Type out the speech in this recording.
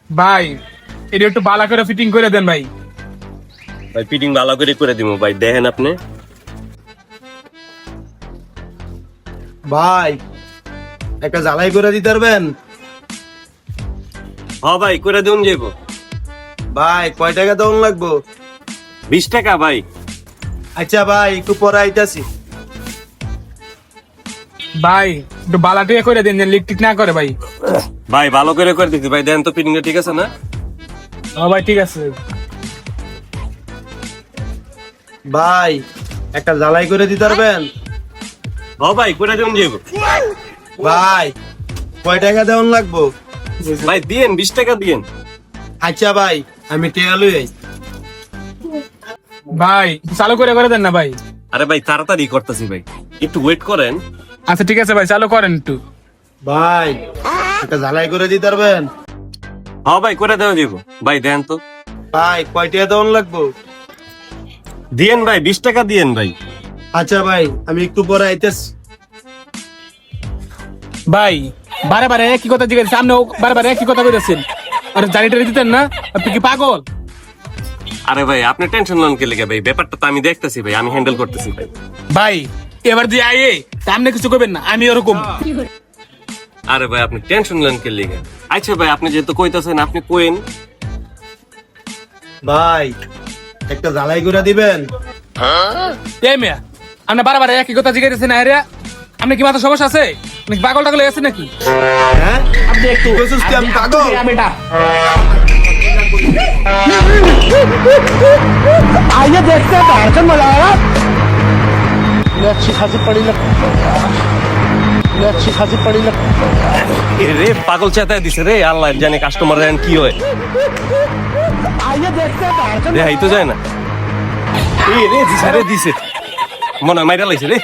ভাই এটা একটু বালা করে ফিটিং করে দেন ভাই। ভাই ফিটিং ভালো করে দিব ভাই, দেখেন আপনি। ভাই একটা জ্বালাই করে দিতে পারবেন? হ্যাঁ ভাই করে দিন যাবো। ভাই কয় টাকা দেওয়ান লাগবো? 20 টাকা ভাই। আচ্ছা ভাই একটু পরে আইতাছি। ভাই একটু বালা দিয়ে করে দেন, যেন লিক টিক না করে ভাই। ভাই ভালো করে দিচ্ছি ভাই, দেন তো ফিটিংটা ঠিক আছে না? হ্যাঁ ভাই ঠিক আছে। ভাই একটা জ্বালাই করে দিতে পারবেন? হ্যাঁ ভাই করে দিন যাবো। ভাই কয় টাকা দেওয়ান লাগবো? ভাই দিয়েন 20 টাকা দিয়েন। আচ্ছা ভাই আমি টেয়া লই আই। ভাই চালু করে দেন না ভাই। আরে ভাই তাড়াতাড়ি করতেছি ভাই, একটু ওয়েট করেন। আচ্ছা ঠিক আছে ভাই, চালু করেন একটু। ভাই একটা জ্বালাই করে দিতে পারবেন? হ্যাঁ ভাই করে দেওয়া যাবো। ভাই দেন তো। ভাই কয় টাকা দেওয়ান লাগবো? দিয়েন ভাই 20 টাকা দিয়েন ভাই। আচ্ছা ভাই আমি একটু পরে আইতেছি। ভাই বারে বারে একই কথা জিজ্ঞেস, সামনে বারে বারে একই কথা কইতেছেন। আরে জানিটা দিতেন না, আপনি কি পাগল? আরে ভাই আপনি টেনশন লন কে লেগে ভাই, ব্যাপারটা তো আমি দেখতেছি ভাই, আমি হ্যান্ডেল করতেছি ভাই। ভাই এবার দিয়ে আইয়ে সামনে কিছু করবেন না, আমি ওরকম। আরে ভাই আপনি টেনশন লন কে লেগে। আচ্ছা ভাই আপনি যেহেতু কইতাছেন আপনি কোয়েন। ভাই একটা জ্বালাই করে দিবেন? এই মেয়া, আপনি বারে বারে একই কথা জিজ্ঞেসেন। আরে আপনি কি মাথা সমস্যা আছে নাকি? পাগল টাগল আছে নাকি? হ্যাঁ আপনি একটু কইছিস কি আমি পাগল? आइए देखते हैं बाहर से मजा आएगा। ये अच्छी खासी पड़ी लग, ये अच्छी खासी पड़ी लग। রে পাগল চেতায় দিছে রে, আল্লাহ জানে কাস্টমার জানেন কি হয়। आइए देखते हैं बाहर से। রে হাই তো যায় না। এই রে দিছে মনে হয় মাইরা লাইছে রে।